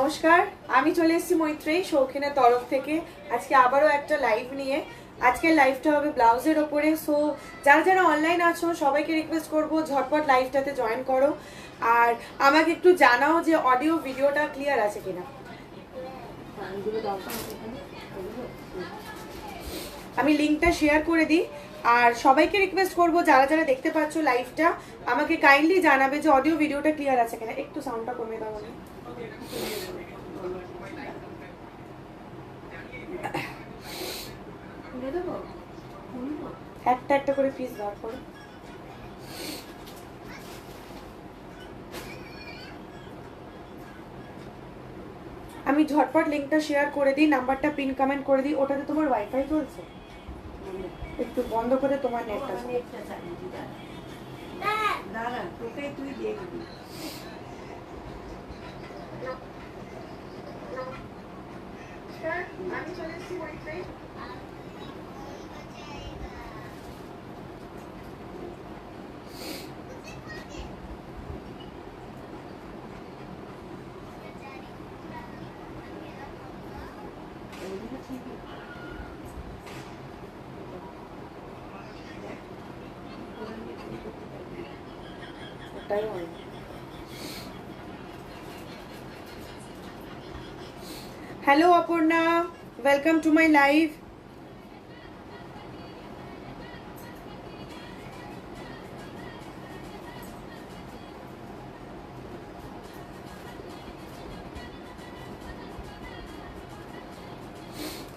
নমস্কার, আমি চলে এসেছি মৈত্রেয়ী শৌখিনের তরফ থেকে। আজকে আবারও একটা লাইভ নিয়ে। আজকের লাইভটা হবে ব্লাউজের ওপরে। সো যারা যারা অনলাইন আছো সবাইকে রিকোয়েস্ট করবো ঝটপট লাইভটাতে জয়েন করো, আর আমাকে একটু জানাও যে অডিও ভিডিওটা ক্লিয়ার আছে কিনা। আমি লিঙ্কটা শেয়ার করে দিই, আর সবাইকে রিকোয়েস্ট করবো যারা যারা দেখতে পাচ্ছ লাইভটা আমাকে কাইন্ডলি জানাবে যে অডিও ভিডিওটা ক্লিয়ার আছে কিনা। একটু সাউন্ডটা কমে দাও না। একটা একটা করে পিস বার করো। আমি ঝটপট লিঙ্কটা শেয়ার করে দিই, নাম্বারটা পিন কমেন্ট করে দিই। ওটাতে তোমার ওয়াইফাই চলছে? একটু বন্ধ করে তোমার নেটটা দাঁড়া, তোকে তুই দেখবি। আমি চলে এসেছি wifi. Hello Apurna, welcome to my live.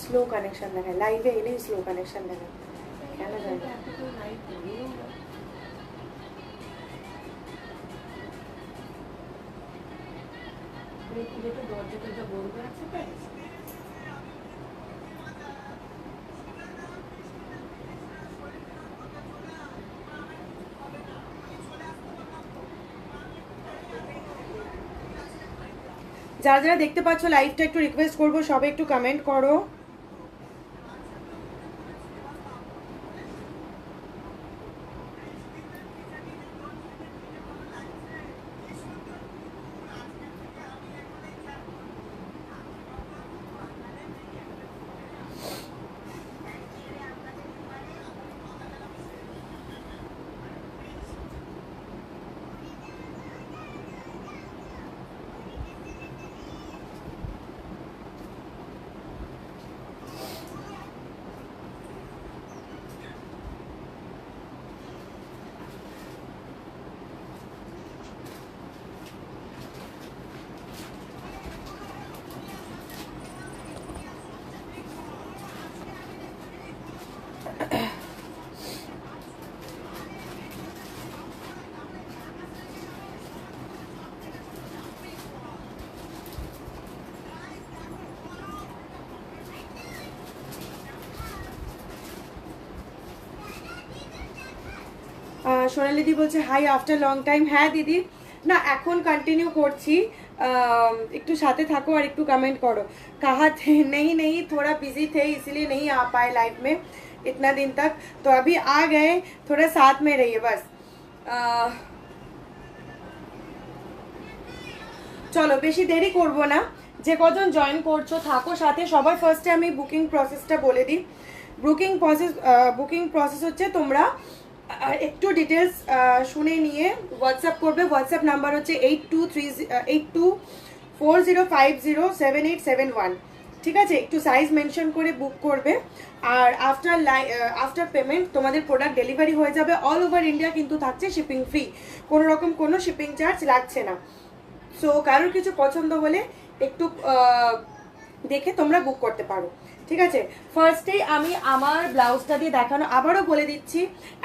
Slow connection দেখায় লাইভে এলেই স্লো কানেকশন দেখায়, কেন জানি না। দরজাটা বলবে আছে তাই যারা যারা দেখতে পাচ্ছ লাইভটা একটু রিকোয়েস্ট করবো সবাই একটু কমেন্ট করো। সোনালিদি বলছে হাই আফটার লং টাইম। হ্যাঁ দিদি, না এখন কন্টিনিউ করছি, একটু साथे থাকো আর একটু कमेंट करो। कहा थे नहीं थोड़ा बिजी थे इसलिए नहीं आ पाए लाइव में इतना दिन तक, तो अभी आ गए, थोड़ा साथ में रहिए बस। চলো বেশি দেরি করব না, যে কজন জয়েন করছো থাকো সাথে। সবার ফার্স্টে আমি বুকিং প্রসেসটা বলে দিই। বুকিং প্রসেস হচ্ছে তোমরা একটু ডিটেলস শুনে নিয়ে হোয়াটসঅ্যাপ করবে। হোয়াটসঅ্যাপ নাম্বার হচ্ছে 8240507871। ঠিক আছে, একটু সাইজ মেনশন করে বুক করবে, আর আফটার পেমেন্ট তোমাদের প্রোডাক্ট ডেলিভারি হয়ে যাবে। অল ওভার ইন্ডিয়া কিন্তু থাকছে শিপিং ফ্রি, কোনো রকম কোনো শিপিং চার্জ লাগছে না। সো কারোর কিছু পছন্দ হলে একটু দেখে তোমরা বুক করতে পারো। ঠিক আছে, ফার্স্টেই আমি আমার ব্লাউজটা দিয়ে দেখানো আবারও বলে দিচ্ছি,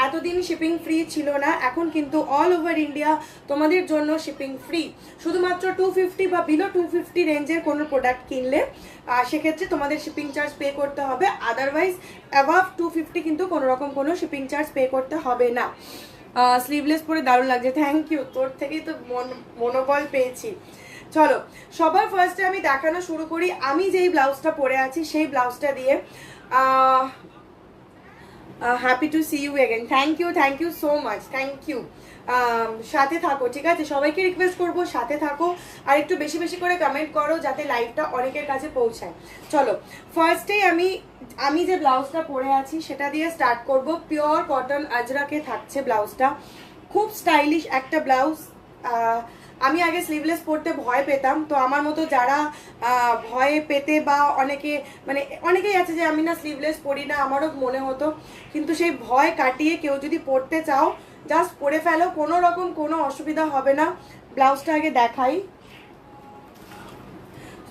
এতদিন শিপিং ফ্রি ছিল না, এখন কিন্তু অল ওভার ইন্ডিয়া তোমাদের জন্য শিপিং ফ্রি। শুধুমাত্র 250 বা বিলো 250 রেঞ্জের কোনো প্রোডাক্ট কিনলে সেক্ষেত্রে তোমাদের শিপিং চার্জ পে করতে হবে, আদারওয়াইজ অ্যাবাভ 250 কিন্তু কোনো রকম কোনো শিপিং চার্জ পে করতে হবে না। স্লিভলেস পরে দারুণ লাগছে, থ্যাংক ইউ, তোর থেকেই তো মনোবল পেয়েছি। চলো সবার ফার্স্টে আমি দেখানো শুরু করি। আমি যেই ব্লাউজটা পরে আছি সেই ব্লাউজটা দিয়ে happy to see you again. Thank you so much, thank you. সাথে থাকো, ঠিক আছে? সবাইকে রিকোয়েস্ট করবো সাথে থাকো, আর একটু বেশি বেশি করে কমেন্ট করো যাতে লাইভটা অনেকের কাছে পৌঁছায়। চলো, ফার্স্টেই আমি যে ব্লাউজটা পরে আছি সেটা দিয়ে স্টার্ট করব। পিওর কটন আজরাকে থাকছে ব্লাউজটা, খুব স্টাইলিশ একটা ব্লাউজ। আমি আগে স্লিভলেস পরতে ভয় পেতাম, তো আমার মতো যারা ভয় পেতে বা অনেকেই আছে যে আমি না স্লিভলেস পরি না, আমারও মনে হতো, কিন্তু সেই ভয় কাটিয়ে কেউ যদি পরতে চাও জাস্ট পরে ফেলো, কোনো রকম কোনো অসুবিধা হবে না। ব্লাউজটা আগে দেখাই।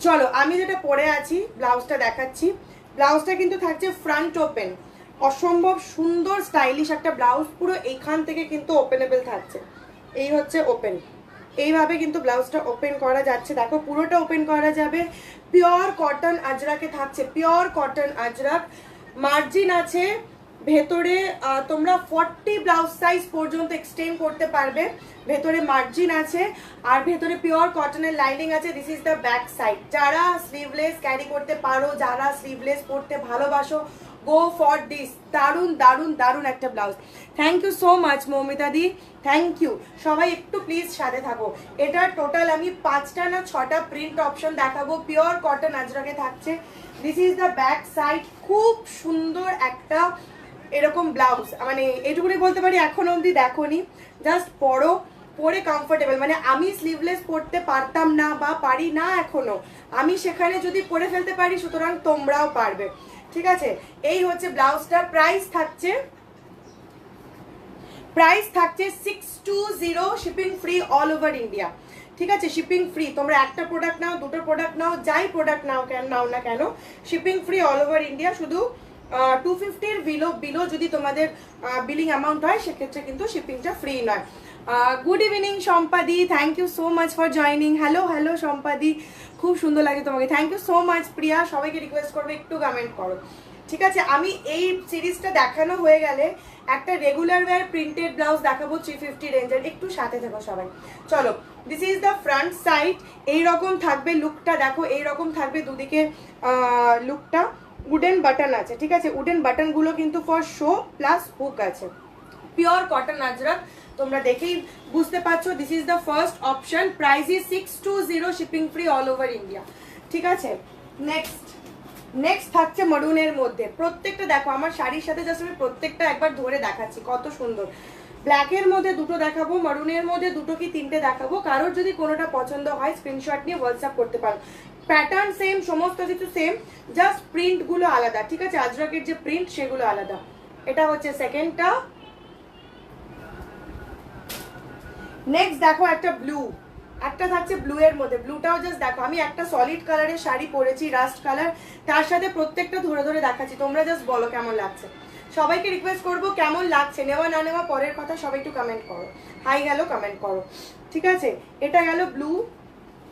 চলো, আমি যেটা পরে আছি ব্লাউজটা দেখাচ্ছি। ব্লাউজটা কিন্তু থাকছে ফ্রন্ট ওপেন, অসম্ভব সুন্দর স্টাইলিশ একটা ব্লাউজ। পুরো এইখান থেকে কিন্তু ওপেনেবল থাকছে, এই হচ্ছে ওপেন, এইভাবে কিন্তু ব্লাউজটা ওপেন করা যাচ্ছে। দেখো পুরোটা ওপেন করা যাবে। পিওর কটন আজরাকে থাকছে, পিওর কটন আজরাক। মার্জিন আছে ভেতরে, তোমরা 40 ব্লাউজ সাইজ পর্যন্ত এক্সটেন্ড করতে পারবে। ভেতরে মার্জিন আছে আর ভেতরে পিওর কটনের লাইনিং আছে। This is the back side. যারা স্লিভলেস ক্যারি করতে পারো, যারা স্লিভলেস পরতে ভালোবাসো, গো ফর দিস। দারুণ দারুণ দারুণ একটা blouse. Thank you so much Moumita দি, থ্যাংক ইউ। সবাই একটু প্লিজ সাথে থাকো। এটার টোটাল আমি 5টা না 6টা প্রিন্ট অপশন দেখাবো। পিওর কটন আজরাকে থাকছে। This is the back side. খুব সুন্দর একটা এরকম ব্লাউজ, মানে এটুকুনি বলতে পারি এখন অবধি দেখোনি, জাস্ট পরো, পরে কমফোর্টেবল। মানে আমি স্লিভলেস পরতে পারতাম না বা পারি না এখনো, আমি সেখানে যদি পরে ফেলতে পারি, সুতরাং তোমরাও পারবে, ঠিক আছে? এই হচ্ছে ব্লাউজটা। প্রাইস থাকছে 620, shipping free all over India, ঠিক আছে? Shipping free. তোমরা একটা প্রোডাক্ট নাও, দুটো প্রোডাক্ট নাও, যাই প্রোডাক্ট নাও না কেন, shipping free all over India. শুধু 250-র বিলো যদি তোমাদের বিলিং অ্যামাউন্ট হয় সেক্ষেত্রে কিন্তু শিপিংটা ফ্রি নয়। গুড ইভিনিং সম্পাদি, thank you so much for joining. Hello সম্পাদি, খুব সুন্দর লাগে তোমাকে, thank you so much. Priya, সবাইকে রিকোয়েস্ট করবে একটু কমেন্ট করো, ঠিক আছে? আমি এই সিরিজটা দেখানো হয়ে গেলে একটা রেগুলার ওয়্যার প্রিন্টেড ব্লাউজ দেখাবো 350 রেঞ্জের, একটু সাথে থেকো সবাই। চলো, this is the front side. এইরকম থাকবে লুকটা, দেখো এইরকম থাকবে দুদিকে লুকটা। উডেন বাটন আছে, ঠিক আছে? উডেন বাটনগুলো কিন্তু ফর শো, প্লাস হুক আছে। পিওর কটন আজরাক, তোমরা দেখেই বুঝতে পারছো। This is the first option. Price is 620, shipping free all over India, ঠিক আছে? নেক্সট থাকছে মরুনের মধ্যে। প্রত্যেকটা দেখো, আমার শাড়ির সাথে জাস্ট আমি প্রত্যেকটা একবার ধরে দেখাচ্ছি, কত সুন্দর। ব্ল্যাকের মধ্যে দুটো দেখাবো, মারুনের মধ্যে দুটো কি তিনটে দেখাবো। কারোর যদি কোনোটা পছন্দ হয় স্ক্রিনশট নিয়ে হোয়াটসঅ্যাপ করতে পারো। প্যাটার্ন সেম, সমস্ত কিছু সেম, জাস্ট প্রিন্টগুলো আলাদা, ঠিক আছে? আজরাকের যে প্রিন্ট সেগুলো আলাদা। এটা হচ্ছে সেকেন্ডটা। নেক্সট দেখো একটা ব্লু, একটা থাকছে ব্লু এর মধ্যে। ব্লুটাও জাস্ট দেখো, আমি একটা সলিড কালারের শাড়ি পরেছি, রাস্ট কালার, তার সাথে প্রত্যেকটা ধরে ধরে দেখাচ্ছি। তোমরা জাস্ট বলো কেমন লাগছে। সবাইকে রিকোয়েস্ট করবো কেমন লাগছে, নেওয়া না নেওয়া পরের কথা, সবাই একটু কমেন্ট করো, হাই হ্যালো কমেন্ট করো, ঠিক আছে? এটা গেল blue.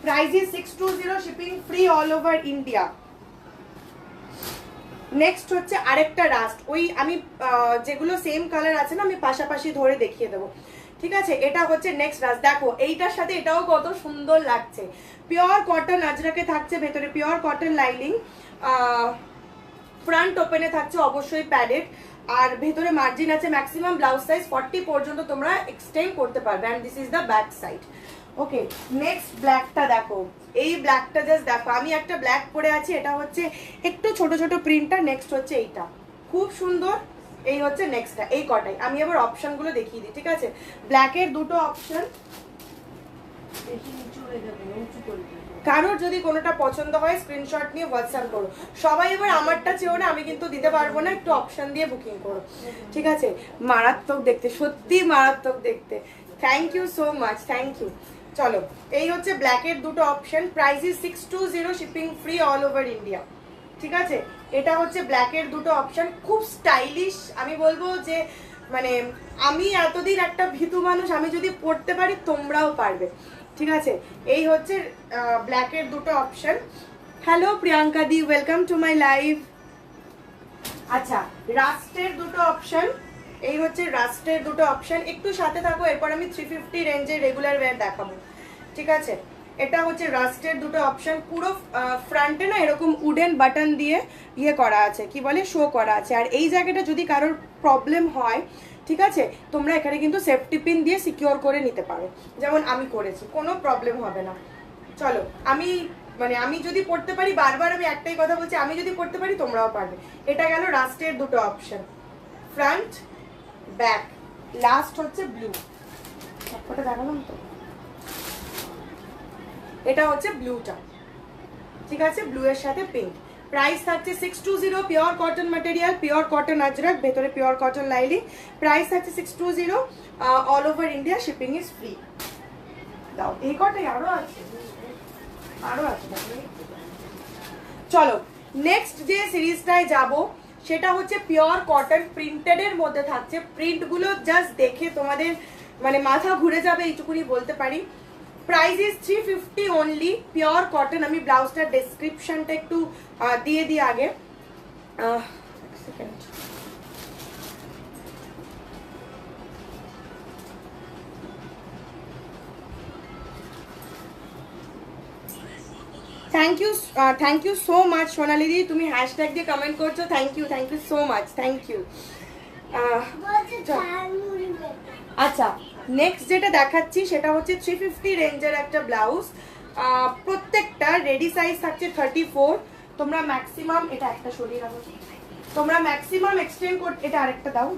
Price is 620, shipping free all over India. Next হচ্ছে আরেকটা রাস্ট। ওই আমি যেগুলো সেম কালার আছে না, আমি পাশাপাশি ধরে দেখিয়ে দেবো, ঠিক আছে? এটা হচ্ছে নেক্সট রাস্ট। দেখো এইটার সাথে এটাও কত সুন্দর লাগছে। পিওর কটন আজরাকে থাকছে, ভেতরে পিওর কটন লাইনিং, ফ্রন্ট ওপেনে থাকছে অবশ্যই প্যাডেড, আর ভেতরে মার্জিন আছে। ম্যাক্সিমাম ব্লাউজ সাইজ 40 পর্যন্ত তোমরা এক্সটেন্ড করতে পারবে। And this is the back side. Okay, next ব্ল্যাকটা দেখো, এই ব্ল্যাকটা জাস্ট দেখো, আমি একটা ব্ল্যাক পরে আছি, এটা হচ্ছে একটু ছোট ছোট প্রিন্টটা। নেক্সট হচ্ছে এইটা, খুব সুন্দর। এই হচ্ছে নেক্সটটা, এই কটাই। আমি আবার অপশনগুলো দেখিয়ে দিই, ঠিক আছে? ব্ল্যাকের দুটো অপশন, বেশি নিচু হয়ে যাবে, উঁচু করে দেবে। কারোর যদি কোনোটা পছন্দ হয় স্ক্রিনশট নিয়ে হোয়াটসঅ্যাপ করো। সবাই এবার আমারটা চেয়েও না, আমি কিন্তু দিতে পারবো না, একটু অপশন দিয়ে বুকিং করো, ঠিক আছে? মারাত্মক দেখতে, সত্যি মারাত্মক দেখতে। Thank you so much, thank you. চলো, এই হচ্ছে ব্ল্যাকের দুটো option. Price is 620, shipping free all over India, ঠিক আছে? এটা হচ্ছে ব্ল্যাকের দুটো অপশন, খুব স্টাইলিশ। আমি বলবো যে মানে আমি এতদিন একটা ভীতু মানুষ, আমি যদি পড়তে পারি তোমরাও পারবে, ঠিক আছে? এই হচ্ছে ব্ল্যাকের দুটো option. Hello Priyanka the, welcome to my live. আচ্ছা, রাস্টের দুটো অপশন, এই হচ্ছে রাস্টের দুটো অপশন। একটু সাথে থাকো, এরপর আমি 350 রেঞ্জের রেগুলার ওয়্যার দেখাবো, ঠিক আছে? এটা হচ্ছে রাস্টের দুটো অপশন, পুরো ফ্রন্টে না এরকম উডেন বাটন দিয়ে ইয়ে করা আছে, কি বলে, শো করা আছে। আর এই জায়গাটা যদি কারোর প্রবলেম হয়, ঠিক আছে, তোমরা এখানে কিন্তু সেফটি পিন দিয়ে সিকিওর করে নিতে পারো, যেমন আমি করেছি, কোনো প্রবলেম হবে না। চলো, আমি যদি পড়তে পারি, বারবার আমি একটাই কথা বলছি, আমি যদি পড়তে পারি তোমরাও পারবে। এটা গেল রাস্টের দুটো অপশন, ফ্রন্ট ব্যাক। লাস্ট হচ্ছে ব্লু, সবকটা দেখালাম তো। এটা হচ্ছে ব্লুটা, ঠিক আছে, ব্লু এর সাথে পিঙ্ক। প্রাইস থাকছে 620, pure cotton material, pure cotton Ajrak, ভেতরে পিওর কটন লাইলিং। প্রাইস থাকছে 620, all over India, shipping is free. দাও, এই কটাই আরো আছে, চলো নেক্সট যে সিরিজটায় যাব সেটা হচ্ছে পিওর কটন প্রিন্টেড এর মধ্যে থাকছে। প্রিন্টগুলো জাস্ট দেখে তোমাদের মাথা ঘুরে যাবে, এইটুকুনি বলতে পারি। Price is 350 only, pure cotton. আমি ব্লাউজটার ডেসক্রিপশনটা একটু দিয়ে দিই আগে, second. Thank you so much Sonali দি, তুমি হ্যাশট্যাগ দিয়ে কমেন্ট করছো, thank you so much, thank you. আচ্ছা, নেক্সট যেটা দেখাচ্ছি সেটা হচ্ছে 350 রেঞ্জের একটা ব্লাউজ। প্রত্যেকটা রেডি সাইজ থাকছে 34। তোমরা ম্যাক্সিমাম, এটা একটা সরিয়ে রাখো, তোমরা ম্যাক্সিমাম এক্সটেন্ড করতে, এটা আরেকটা দাও,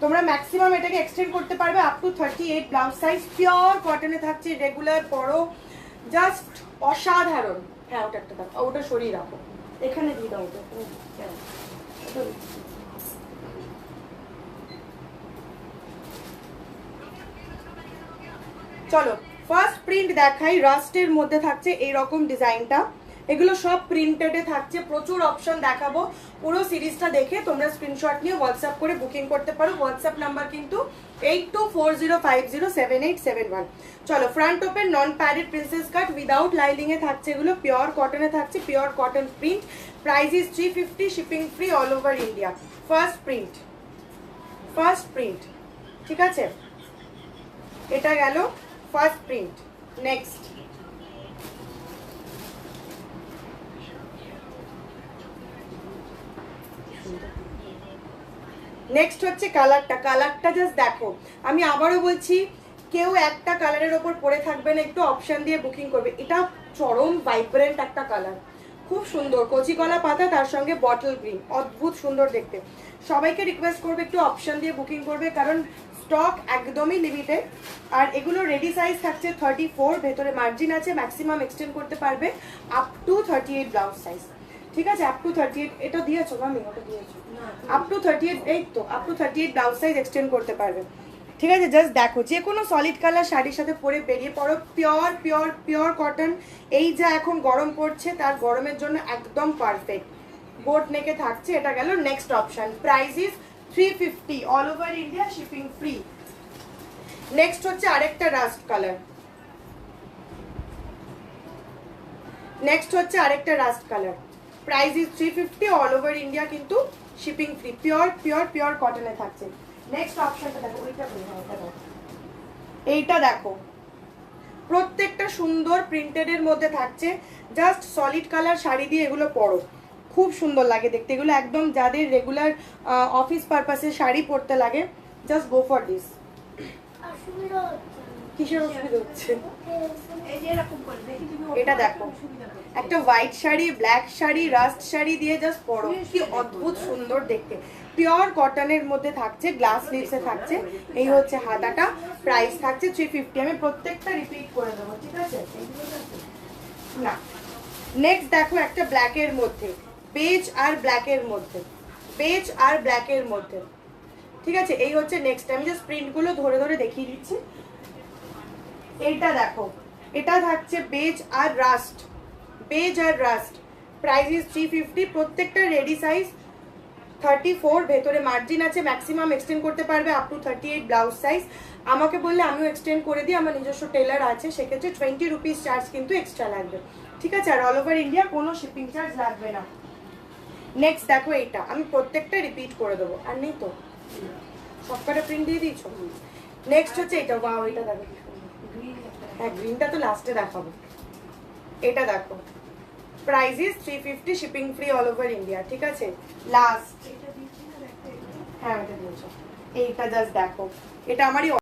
তোমরা ম্যাক্সিমাম এটাকে এক্সটেন্ড করতে পারবে up to 38। Blouse size pure কটনে থাকছে, রেগুলার পরো, জাস্ট অসাধারণ। হ্যাঁ, ওটা একটা দাও, ওটা সরিয়ে রাখো, এখানে দিয়ে দাও ওটা। চলো ফার্স্ট প্রিন্ট দেখাই। রাস্টের মধ্যে থাকছে এইরকম ডিজাইনটা, এগুলো সব প্রিন্টেডে থাকছে, প্রচুর অপশন দেখাবো। পুরো সিরিজটা দেখে তোমরা স্ক্রিনশট নিয়ে হোয়াটসঅ্যাপ করে বুকিং করতে পারো। হোয়াটসঅ্যাপ নাম্বার কিন্তু 8240507871। চলো, front open non padded princess cut without লাইলিং এ থাকছে, এগুলো পিওর কটনে থাকছে, pure cotton print. Price is 350, shipping free all over India. First print, ঠিক আছে, এটা গেল ফার্স্ট প্রিন্ট। নেক্সট হচ্ছে কালারটা জাস্ট দেখো। আমি আবারও বলছি, কেউ একটা কালারের ওপর পরে থাকবে না, একটু অপশন দিয়ে বুকিং করবে। এটা চরম ভাইব্রেন্ট একটা কালার, খুব সুন্দর, কচি কলা পাতা, তার সঙ্গে বটল গ্রিন, অদ্ভুত সুন্দর দেখতে। সবাইকে রিকোয়েস্ট করবে একটু অপশন দিয়ে বুকিং করবে, কারণ স্টক একদমই লিমিটেড। আর এগুলো রেডি সাইজ থাকছে 34, ভেতরে মার্জিন আছে, ম্যাক্সিমাম এক্সটেন্ড করতে পারবে আপ টু 38 ব্লাউজ সাইজ, ঠিক আছে, আপ টু 38। এটা দিয়েছো মামি, ওটা দিয়েছো, আপ টু 38, এই তো up to 38 blouse size extend করতে পারবে, ঠিক আছে। জাস্ট দেখো, যে কোনো সলিড কালার শাড়ির সাথে পরে বেরিয়ে পড়ো, পিওর কটন। এই যা এখন গরম পড়ছে, তার গরমের জন্য একদম পারফেক্ট। বোট নেকে থাকছে, এটা গেল next option. Price is 350, all over India, shipping free. Next হচ্ছে আরেকটা rushed colour, price is 350, all over India, কিন্তু শিপিং ফ্রি, পিওর কটনে থাকছে। নেক্সট অপশনটা দেখো, এইটা দেখো, প্রত্যেকটা সুন্দর প্রিন্টেড এর মধ্যে থাকছে। জাস্ট সলিড কালার শাড়ি দিয়ে এগুলো পরো, খুব সুন্দর লাগে দেখতে। এগুলো একদম যাদের রেগুলার অফিস পারপাসে শাড়ি পরতে লাগে, জাস্ট গো ফর দিস। কিসের অসুবিধা হচ্ছে? এটা দেখো, একটা white sari, black sari, rust sari দিয়ে জাস্ট পরো, কি অদ্ভুত সুন্দর দেখতে। পিওর কটনের মধ্যে থাকছে, গ্লাস স্লিভসে থাকছে। এই হচ্ছে হাতাটা, প্রাইস থাকছে 350। আমি প্রত্যেকটা রিপিট করে দেবো, ঠিক আছে না। নেক্সট দেখো, একটা ব্ল্যাকের মধ্যে, বেজ আর ব্ল্যাকের মধ্যে, ঠিক আছে। এই হচ্ছে নেক্সট, আমি জাস্ট প্রিন্টগুলো ধরে দেখিয়ে দিচ্ছি। এইটা দেখো, এটা থাকছে বেজ আর রাস্ট, প্রাইস ইজ 350। প্রত্যেকটা রেডি সাইজ 34, ভেতরে মার্জিন আছে, ম্যাক্সিমাম এক্সটেন্ড করতে পারবে আপ টু 38 ব্লাউজ সাইজ। আমাকে বললে আমিও এক্সটেন্ড করে দিই, আমার নিজস্ব টেলার আছে, সেক্ষেত্রে 20 রুপিস চার্জ কিন্তু এক্সট্রা লাগবে, ঠিক আছে। আর অল ওভার ইন্ডিয়া কোনো শিপিং চার্জ লাগবে না। নেক্সট দেখো, এইটা আমি প্রত্যেকটা রিপিট করে দেবো, আর নেই তো, সবকটা প্রিন্ট দিয়ে দিয়েছো। নেক্সট হচ্ছে এটা, ওয়াও, এটা দেখো, হ্যাঁ গ্রিনটা তো লাস্টে দেখাবো। এটা দেখো, price is 350, shipping free all over India, ঠিক আছে? লাস্ট, এটা দিচ্ছি না, একটা এটা। হ্যাঁ এটা দিয়েছো, এইটা জাস্ট দেখো, এটা আমারই